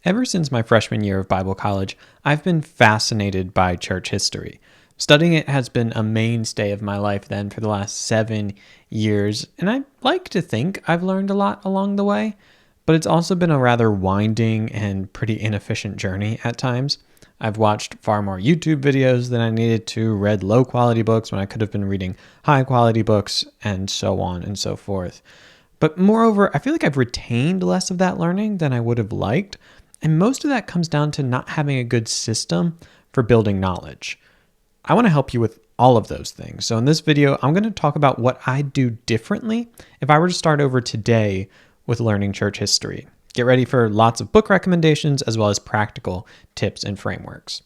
Ever since my freshman year of Bible college, I've been fascinated by church history. Studying it has been a mainstay of my life then for the last 7 years, and I like to think I've learned a lot along the way, but it's also been a rather winding and pretty inefficient journey at times. I've watched far more YouTube videos than I needed to, read low quality books when I could have been reading high quality books, and so on and so forth. But moreover, I feel like I've retained less of that learning than I would have liked. And most of that comes down to not having a good system for building knowledge. I want to help you with all of those things. So in this video, I'm going to talk about what I'd do differently if I were to start over today with learning church history. Get ready for lots of book recommendations as well as practical tips and frameworks.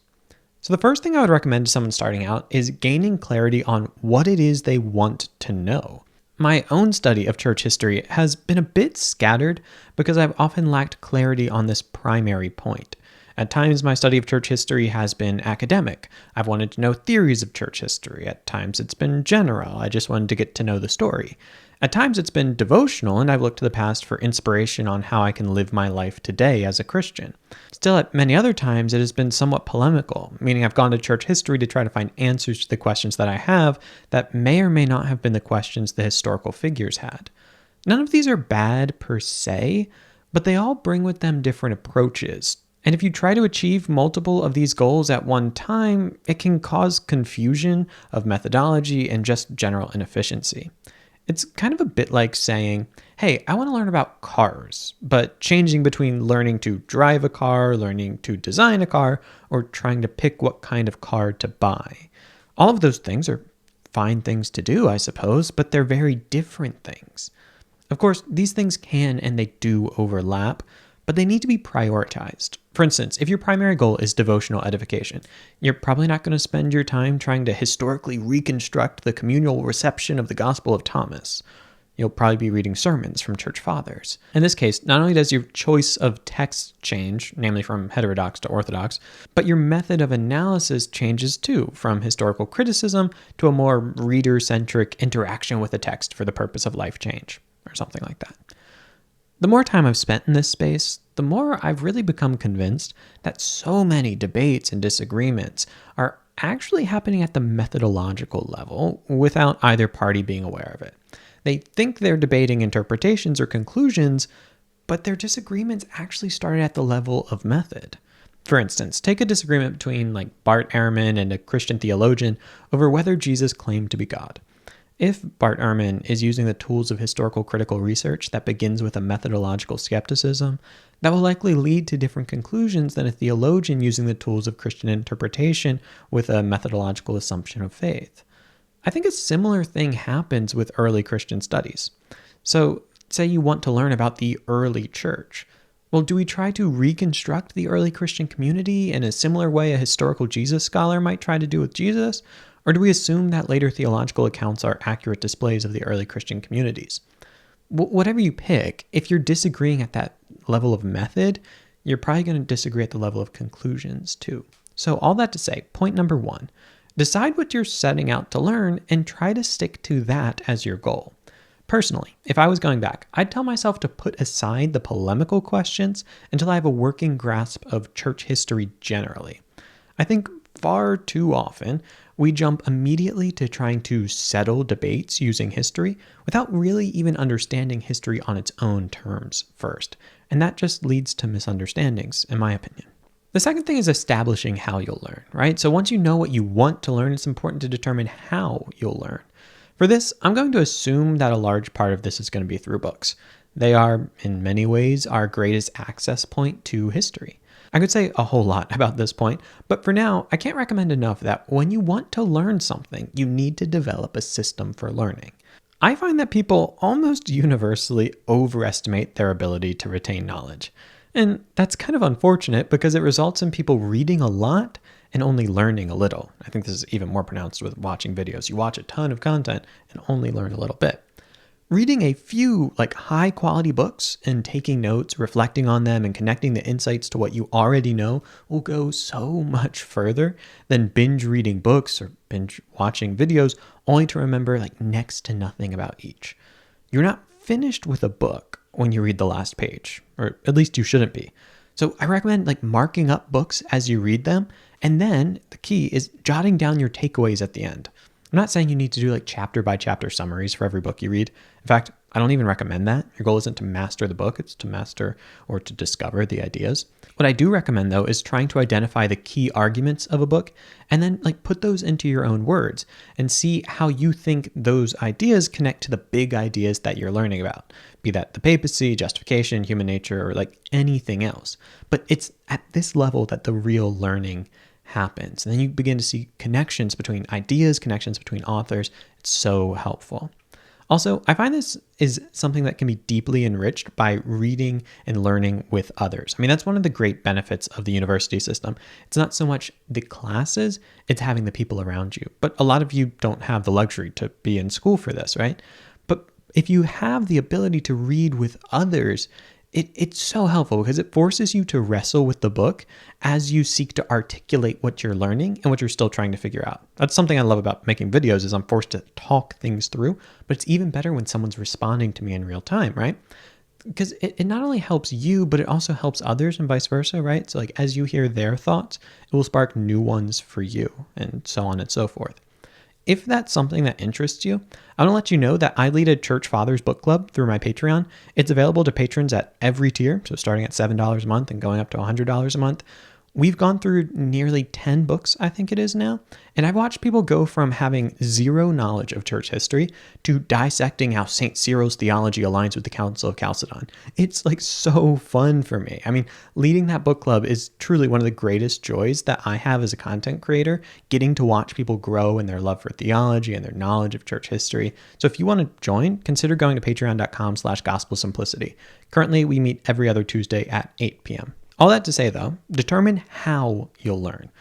So the first thing I would recommend to someone starting out is gaining clarity on what it is they want to know. My own study of church history has been a bit scattered because I've often lacked clarity on this primary point. At times, my study of church history has been academic. I've wanted to know theories of church history. At times, it's been general. I just wanted to get to know the story. At times, it's been devotional, and I've looked to the past for inspiration on how I can live my life today as a Christian. Still, at many other times, it has been somewhat polemical, meaning I've gone to church history to try to find answers to the questions that I have that may or may not have been the questions the historical figures had. None of these are bad per se, but they all bring with them different approaches. And if you try to achieve multiple of these goals at one time, it can cause confusion of methodology and just general inefficiency. It's kind of a bit like saying, hey, I want to learn about cars, but changing between learning to drive a car, learning to design a car, or trying to pick what kind of car to buy. All of those things are fine things to do, I suppose, but they're very different things. Of course, these things can and they do overlap, but they need to be prioritized. For instance, if your primary goal is devotional edification, you're probably not going to spend your time trying to historically reconstruct the communal reception of the Gospel of Thomas. You'll probably be reading sermons from church fathers. In this case, not only does your choice of text change, namely from heterodox to orthodox, but your method of analysis changes too, from historical criticism to a more reader-centric interaction with the text for the purpose of life change, or something like that. The more time I've spent in this space, the more I've really become convinced that so many debates and disagreements are actually happening at the methodological level without either party being aware of it. They think they're debating interpretations or conclusions, but their disagreements actually started at the level of method. For instance, take a disagreement between Bart Ehrman and a Christian theologian over whether Jesus claimed to be God. If Bart Ehrman is using the tools of historical critical research that begins with a methodological skepticism, that will likely lead to different conclusions than a theologian using the tools of Christian interpretation with a methodological assumption of faith. I think a similar thing happens with early Christian studies. So, say you want to learn about the early church. Well, do we try to reconstruct the early Christian community in a similar way a historical Jesus scholar might try to do with Jesus? Or do we assume that later theological accounts are accurate displays of the early Christian communities? Whatever you pick, if you're disagreeing at that level of method, you're probably going to disagree at the level of conclusions too. So all that to say, point number 1, decide what you're setting out to learn and try to stick to that as your goal. Personally, if I was going back, I'd tell myself to put aside the polemical questions until I have a working grasp of church history generally. I think far too often, we jump immediately to trying to settle debates using history without really even understanding history on its own terms first. And that just leads to misunderstandings, in my opinion. The second thing is establishing how you'll learn, right? So once you know what you want to learn, it's important to determine how you'll learn. For this, I'm going to assume that a large part of this is going to be through books. They are, in many ways, our greatest access point to history. I could say a whole lot about this point, but for now, I can't recommend enough that when you want to learn something, you need to develop a system for learning. I find that people almost universally overestimate their ability to retain knowledge. And that's kind of unfortunate because it results in people reading a lot and only learning a little. I think this is even more pronounced with watching videos. You watch a ton of content and only learn a little bit. Reading a few high quality books and taking notes, reflecting on them and connecting the insights to what you already know will go so much further than binge reading books or binge watching videos only to remember next to nothing about each. You're not finished with a book when you read the last page, or at least you shouldn't be. So I recommend like marking up books as you read them. And then the key is jotting down your takeaways at the end. I'm not saying you need to do like chapter by chapter summaries for every book you read. In fact, I don't even recommend that. Your goal isn't to master the book, it's to master or to discover the ideas. What I do recommend though is trying to identify the key arguments of a book and then like put those into your own words and see how you think those ideas connect to the big ideas that you're learning about. Be that the papacy, justification, human nature, or like anything else. But it's at this level that the real learning happens. And then you begin to see connections between ideas, connections between authors. It's so helpful. Also, I find this is something that can be deeply enriched by reading and learning with others. I mean, that's one of the great benefits of the university system. It's not so much the classes, it's having the people around you. But a lot of you don't have the luxury to be in school for this, right? But if you have the ability to read with others, it's so helpful because it forces you to wrestle with the book as you seek to articulate what you're learning and what you're still trying to figure out. That's something I love about making videos is I'm forced to talk things through, but it's even better when someone's responding to me in real time, right? Because it not only helps you, but it also helps others and vice versa, right? So like as you hear their thoughts, it will spark new ones for you and so on and so forth. If that's something that interests you, I want to let you know that I lead a Church Fathers book club through my Patreon. It's available to patrons at every tier, so starting at $7 a month and going up to $100 a month. We've gone through nearly 10 books, I think it is now, and I've watched people go from having zero knowledge of church history to dissecting how St. Cyril's theology aligns with the Council of Chalcedon. It's like so fun for me. I mean, leading that book club is truly one of the greatest joys that I have as a content creator, getting to watch people grow in their love for theology and their knowledge of church history. So if you want to join, consider going to patreon.com/gospelsimplicity. Currently, we meet every other Tuesday at 8 p.m. All that to say, though, determine how you'll learn.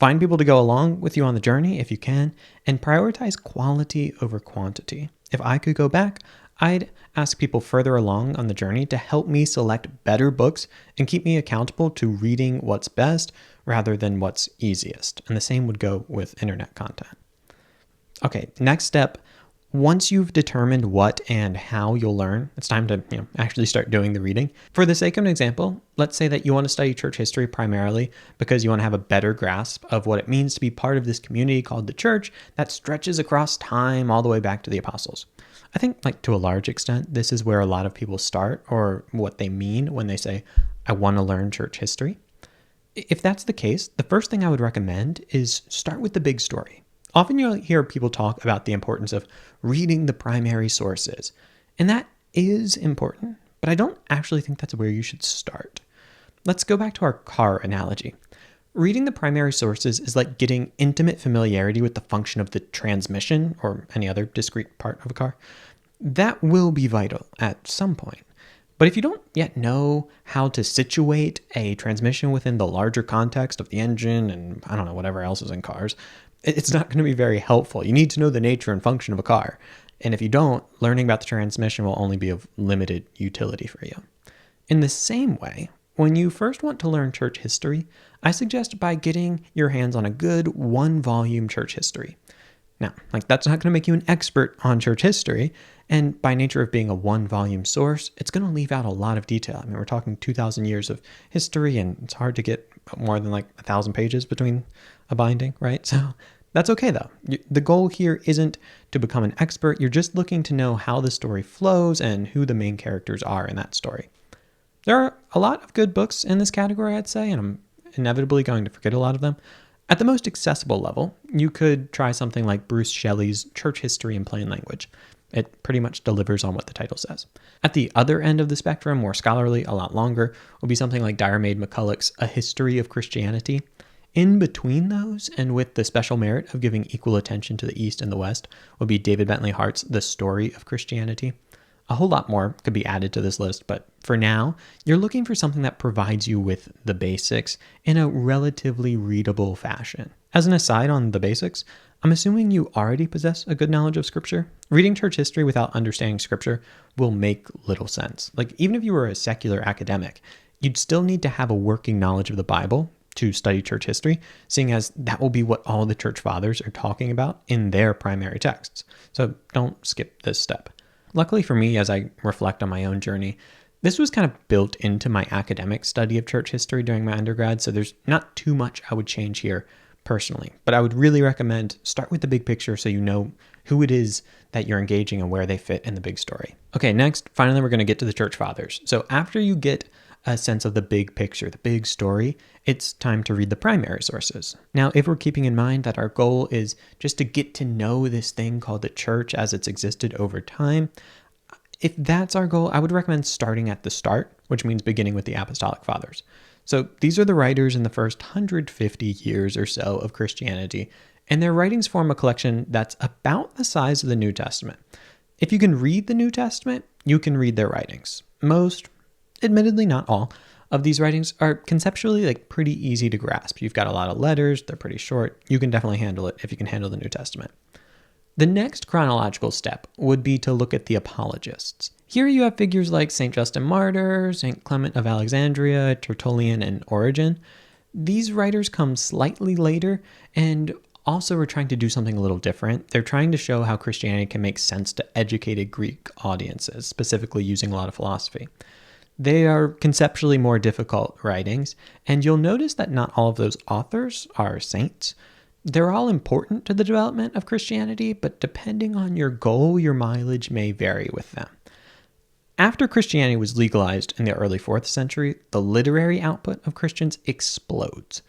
Find people to go along with you on the journey if you can, and prioritize quality over quantity. If I could go back, I'd ask people further along on the journey to help me select better books and keep me accountable to reading what's best rather than what's easiest. And the same would go with internet content. Okay, next step. Once you've determined what and how you'll learn, it's time to actually start doing the reading. For the sake of an example, let's say that you want to study church history primarily because you want to have a better grasp of what it means to be part of this community called the church that stretches across time all the way back to the apostles. I think to a large extent, this is where a lot of people start or what they mean when they say, I want to learn church history. If that's the case, the first thing I would recommend is start with the big story. Often you'll hear people talk about the importance of reading the primary sources, and that is important, but I don't actually think that's where you should start. Let's go back to our car analogy. Reading the primary sources is like getting intimate familiarity with the function of the transmission or any other discrete part of a car. That will be vital at some point. But if you don't yet know how to situate a transmission within the larger context of the engine and whatever else is in cars, it's not going to be very helpful. You need to know the nature and function of a car. And if you don't, learning about the transmission will only be of limited utility for you. In the same way, when you first want to learn church history, I suggest by getting your hands on a good 1-volume church history. Now, that's not going to make you an expert on church history, and by nature of being a 1-volume source, it's going to leave out a lot of detail. I mean, we're talking 2,000 years of history, and it's hard to get more than 1,000 pages between a binding, right? So that's okay, though. The goal here isn't to become an expert. You're just looking to know how the story flows and who the main characters are in that story. There are a lot of good books in this category, I'd say, and I'm inevitably going to forget a lot of them. At the most accessible level, you could try something like Bruce Shelley's Church History in Plain Language. It pretty much delivers on what the title says. At the other end of the spectrum, more scholarly, a lot longer, will be something like Diarmaid McCulloch's A History of Christianity. In between those, and with the special merit of giving equal attention to the East and the West, will be David Bentley Hart's The Story of Christianity. A whole lot more could be added to this list, but for now, you're looking for something that provides you with the basics in a relatively readable fashion. As an aside on the basics, I'm assuming you already possess a good knowledge of Scripture. Reading church history without understanding Scripture will make little sense. Even if you were a secular academic, you'd still need to have a working knowledge of the Bible to study church history, seeing as that will be what all the church fathers are talking about in their primary texts. So don't skip this step. Luckily for me, as I reflect on my own journey, This was kind of built into my academic study of church history during my undergrad, so there's not too much I would change here personally. But I would really recommend start with the big picture so you know who it is that you're engaging and where they fit in the big story. Okay, next, finally, we're going to get to the church fathers. So after you get a sense of the big picture, the big story, it's time to read the primary sources. Now, if we're keeping in mind that our goal is just to get to know this thing called the church as it's existed over time, if that's our goal, I would recommend starting at the start, which means beginning with the Apostolic Fathers. So these are the writers in the first 150 years or so of Christianity, and their writings form a collection that's about the size of the New Testament. If you can read the New Testament, you can read their writings. Most, admittedly not all, of these writings are conceptually pretty easy to grasp. You've got a lot of letters, they're pretty short. You can definitely handle it if you can handle the New Testament. The next chronological step would be to look at the apologists. Here you have figures like St. Justin Martyr, St. Clement of Alexandria, Tertullian, and Origen. These writers come slightly later and also are trying to do something a little different. They're trying to show how Christianity can make sense to educated Greek audiences, specifically using a lot of philosophy. They are conceptually more difficult writings, and you'll notice that not all of those authors are saints. They're all important to the development of Christianity, but depending on your goal, your mileage may vary with them. After Christianity was legalized in the early 4th century, the literary output of Christians explodes.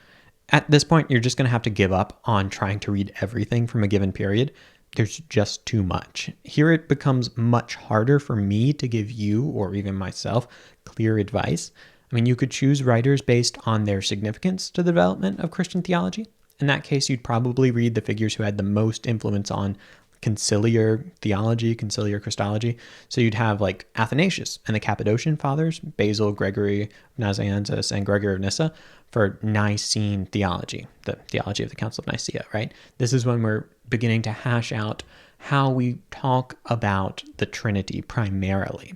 At this point, you're just going to have to give up on trying to read everything from a given period. There's just too much. Here it becomes much harder for me to give you, or even myself, clear advice. I mean, you could choose writers based on their significance to the development of Christian theology. In that case, you'd probably read the figures who had the most influence on conciliar theology, conciliar Christology. So you'd have Athanasius and the Cappadocian Fathers, Basil, Gregory of Nazianzus, and Gregory of Nyssa for Nicene theology, the theology of the Council of Nicaea, right? This is when we're beginning to hash out how we talk about the Trinity primarily.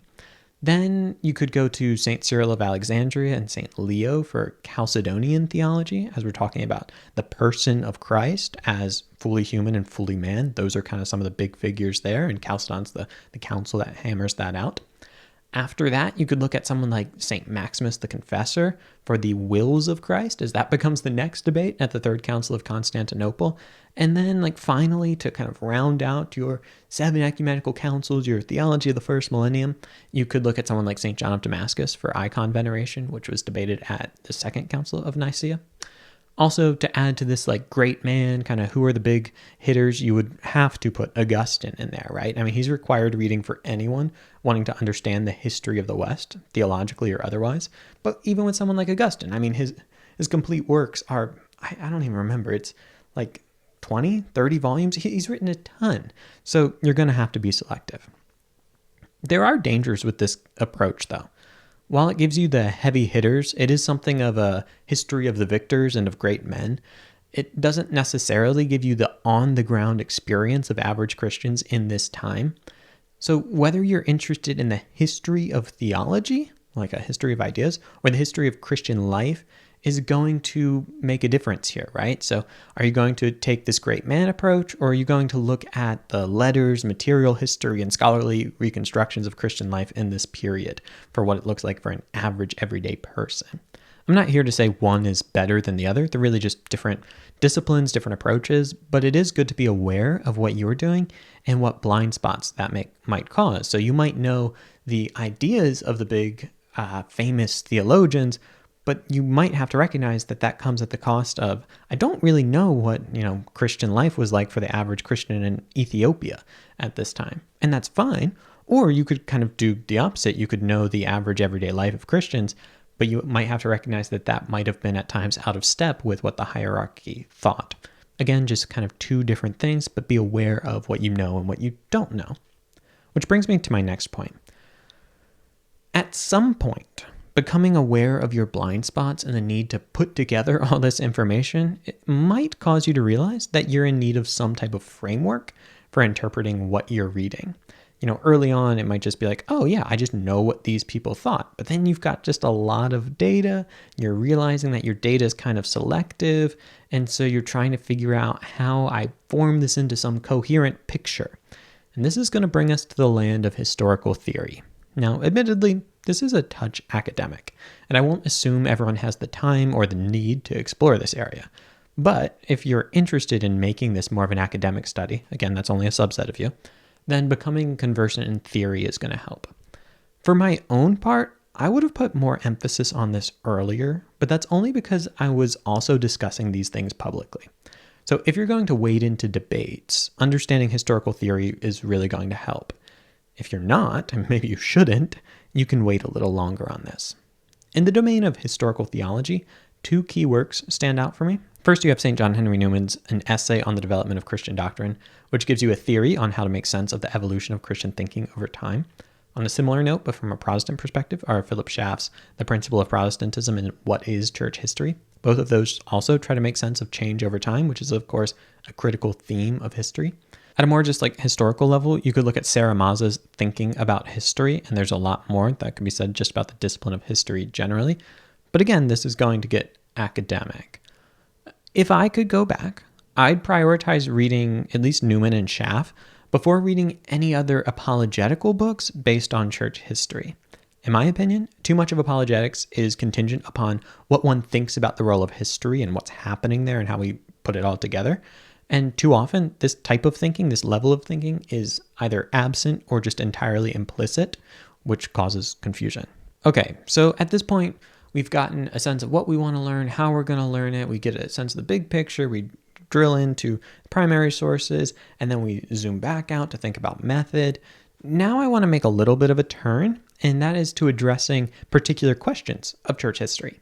Then you could go to St. Cyril of Alexandria and St. Leo for Chalcedonian theology, as we're talking about the person of Christ as fully human and fully man. Those are kind of some of the big figures there, and Chalcedon's the council that hammers that out. After that, you could look at someone like St. Maximus the Confessor for the wills of Christ, as that becomes the next debate at the Third Council of Constantinople. And then, finally, to kind of round out your 7 ecumenical councils, your theology of the first millennium, you could look at someone like St. John of Damascus for icon veneration, which was debated at the Second Council of Nicaea. Also, to add to this great man, kind of who are the big hitters, you would have to put Augustine in there, right? I mean, he's required reading for anyone wanting to understand the history of the West, theologically or otherwise. But even with someone like Augustine, I mean, his complete works are, I don't even remember, it's 20, 30 volumes. He's written a ton. So you're going to have to be selective. There are dangers with this approach, though. While it gives you the heavy hitters, it is something of a history of the victors and of great men. It doesn't necessarily give you the on-the-ground experience of average Christians in this time. So whether you're interested in the history of theology, like a history of ideas, or the history of Christian life, is going to make a difference here, right? So are you going to take this great man approach, or are you going to look at the letters, material history, and scholarly reconstructions of Christian life in this period for what it looks like for an average everyday person? I'm not here to say one is better than the other. They're really just different disciplines, different approaches, but it is good to be aware of what you're doing and what blind spots that might cause. So you might know the ideas of the big famous theologians, but you might have to recognize that comes at the cost of, I don't really know what, Christian life was like for the average Christian in Ethiopia at this time. And that's fine. Or you could kind of do the opposite. You could know the average everyday life of Christians, but you might have to recognize that might have been at times out of step with what the hierarchy thought. Again, just kind of two different things, but be aware of what you know and what you don't know. Which brings me to my next point. At some point, becoming aware of your blind spots and the need to put together all this information, it might cause you to realize that you're in need of some type of framework for interpreting what you're reading. Early on, it might just be like, oh yeah, I just know what these people thought. But then you've got just a lot of data. You're realizing that your data is kind of selective. And so you're trying to figure out how I form this into some coherent picture. And this is going to bring us to the land of historical theory. Now, admittedly, this is a touch academic, and I won't assume everyone has the time or the need to explore this area. But if you're interested in making this more of an academic study, again, that's only a subset of you, then becoming conversant in theory is going to help. For my own part, I would have put more emphasis on this earlier, but that's only because I was also discussing these things publicly. So if you're going to wade into debates, understanding historical theory is really going to help. If you're not, and maybe you shouldn't, you can wait a little longer on this. In the domain of historical theology, two key works stand out for me. First, you have St. John Henry Newman's An Essay on the Development of Christian Doctrine, which gives you a theory on how to make sense of the evolution of Christian thinking over time. On a similar note, but from a Protestant perspective, are Philip Schaff's The Principle of Protestantism and What is Church History. Both of those also try to make sense of change over time, which is, of course, a critical theme of history. At a more just historical level, you could look at Sarah Mazza's Thinking About History, and there's a lot more that can be said just about the discipline of history generally. But again, this is going to get academic. If I could go back, I'd prioritize reading at least Newman and Schaff before reading any other apologetical books based on church history. In my opinion, too much of apologetics is contingent upon what one thinks about the role of history and what's happening there and how we put it all together. And too often, this type of thinking, this level of thinking, is either absent or just entirely implicit, which causes confusion. Okay, so at this point, we've gotten a sense of what we want to learn, how we're going to learn it. We get a sense of the big picture. We drill into primary sources, and then we zoom back out to think about method. Now I want to make a little bit of a turn, and that is to addressing particular questions of church history.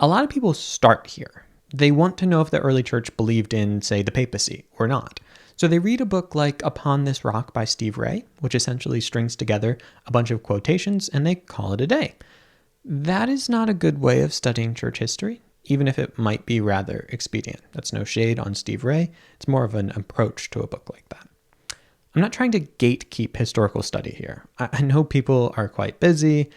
A lot of people start here. They want to know if the early church believed in, say, the papacy or not. So they read a book like Upon This Rock by Steve Ray, which essentially strings together a bunch of quotations, and they call it a day. That is not a good way of studying church history, even if it might be rather expedient. That's no shade on Steve Ray. It's more of an approach to a book like that. I'm not trying to gatekeep historical study here. I know people are quite busy,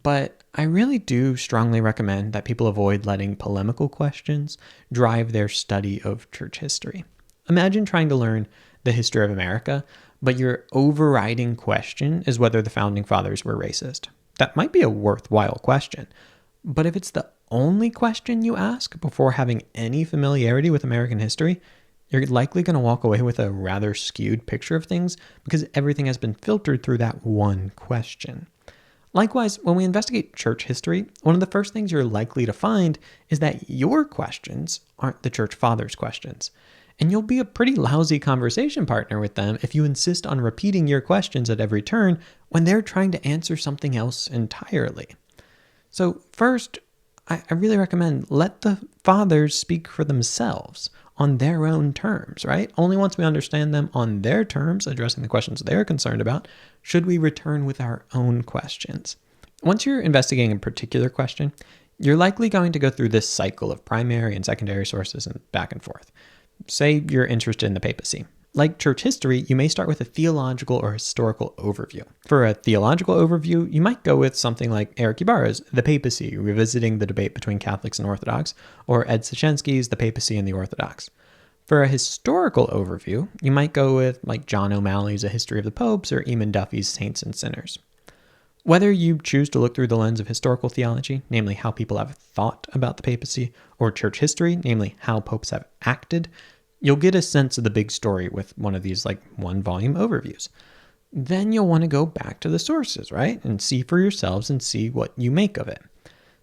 but I really do strongly recommend that people avoid letting polemical questions drive their study of church history. Imagine trying to learn the history of America, but your overriding question is whether the founding fathers were racist. That might be a worthwhile question, but if it's the only question you ask before having any familiarity with American history, you're likely going to walk away with a rather skewed picture of things because everything has been filtered through that one question. Likewise, when we investigate church history, one of the first things you're likely to find is that your questions aren't the church fathers' questions. And you'll be a pretty lousy conversation partner with them if you insist on repeating your questions at every turn when they're trying to answer something else entirely. So first, I really recommend let the fathers speak for themselves on their own terms, right? Only once we understand them on their terms, addressing the questions they're concerned about, should we return with our own questions. Once you're investigating a particular question, you're likely going to go through this cycle of primary and secondary sources and back and forth. Say you're interested in the papacy. Like church history, you may start with a theological or historical overview. For a theological overview, you might go with something like Eric Ibarra's The Papacy, Revisiting the Debate Between Catholics and Orthodox, or Ed Sachensky's The Papacy and the Orthodox. For a historical overview, you might go with John O'Malley's A History of the Popes or Eamon Duffy's Saints and Sinners. Whether you choose to look through the lens of historical theology, namely how people have thought about the papacy, or church history, namely how popes have acted, you'll get a sense of the big story with one of these one-volume overviews. Then you'll want to go back to the sources, right? And see for yourselves and see what you make of it.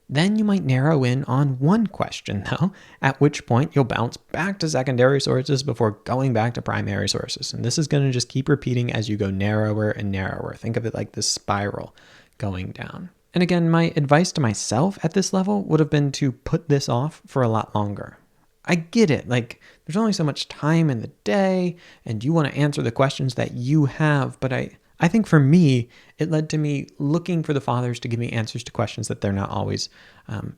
Then you might narrow in on one question, though, at which point you'll bounce back to secondary sources before going back to primary sources. And this is going to just keep repeating as you go narrower and narrower. Think of it like this spiral going down. And again, my advice to myself at this level would have been to put this off for a lot longer. I get it. There's only so much time in the day, and you want to answer the questions that you have. But I think for me, it led to me looking for the fathers to give me answers to questions that they're not always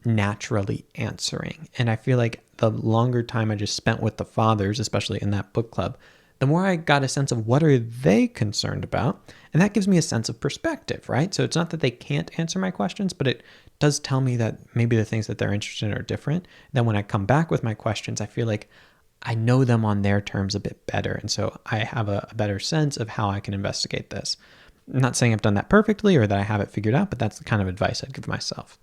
naturally answering. And I feel like the longer time I just spent with the fathers, especially in that book club, the more I got a sense of what are they concerned about. And that gives me a sense of perspective, right? So it's not that they can't answer my questions, but it does tell me that maybe the things that they're interested in are different. Then when I come back with my questions, I feel like I know them on their terms a bit better. And so I have a better sense of how I can investigate this. I'm not saying I've done that perfectly or that I have it figured out, but that's the kind of advice I'd give myself.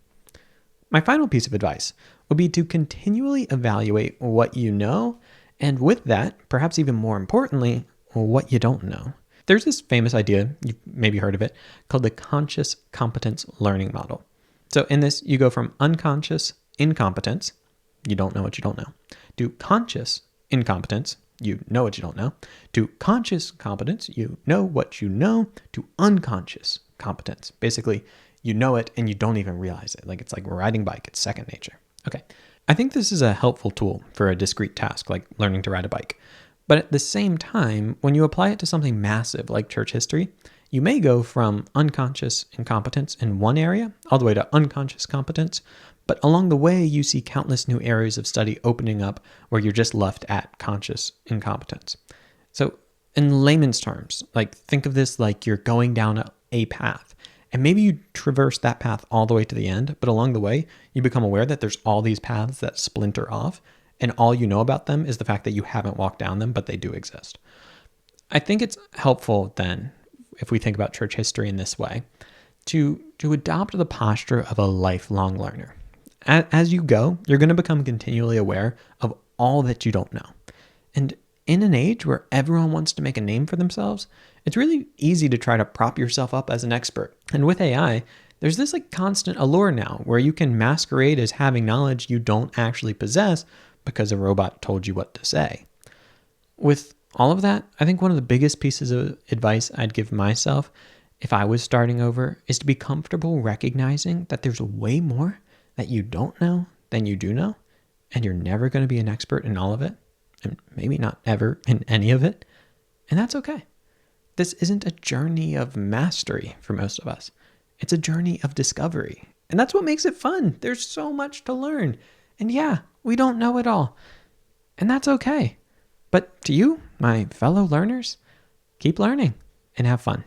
My final piece of advice would be to continually evaluate what you know, and with that, perhaps even more importantly, what you don't know. There's this famous idea, you've maybe heard of it, called the conscious competence learning model. So in this, you go from unconscious incompetence, you don't know what you don't know, to conscious incompetence, you know what you don't know, to conscious competence, you know what you know, to unconscious competence. Basically, you know it and you don't even realize it. Like it's like riding bike, it's second nature. Okay. I think this is a helpful tool for a discrete task like learning to ride a bike. But at the same time, when you apply it to something massive like church history, you may go from unconscious incompetence in one area all the way to unconscious competence, but along the way, you see countless new areas of study opening up where you're just left at conscious incompetence. So in layman's terms, like think of this like you're going down a path, and maybe you traverse that path all the way to the end, but along the way, you become aware that there's all these paths that splinter off, and all you know about them is the fact that you haven't walked down them, but they do exist. I think it's helpful then, if we think about church history in this way, to adopt the posture of a lifelong learner. As you go, you're going to become continually aware of all that you don't know. And in an age where everyone wants to make a name for themselves, it's really easy to try to prop yourself up as an expert. And with AI, there's this like constant allure now where you can masquerade as having knowledge you don't actually possess because a robot told you what to say. With all of that, I think one of the biggest pieces of advice I'd give myself if I was starting over is to be comfortable recognizing that there's way more that you don't know than you do know, and you're never going to be an expert in all of it, and maybe not ever in any of it, and that's okay. This isn't a journey of mastery for most of us. It's a journey of discovery, and that's what makes it fun. There's so much to learn, and yeah, we don't know it all, and that's okay. But to you, my fellow learners, keep learning and have fun.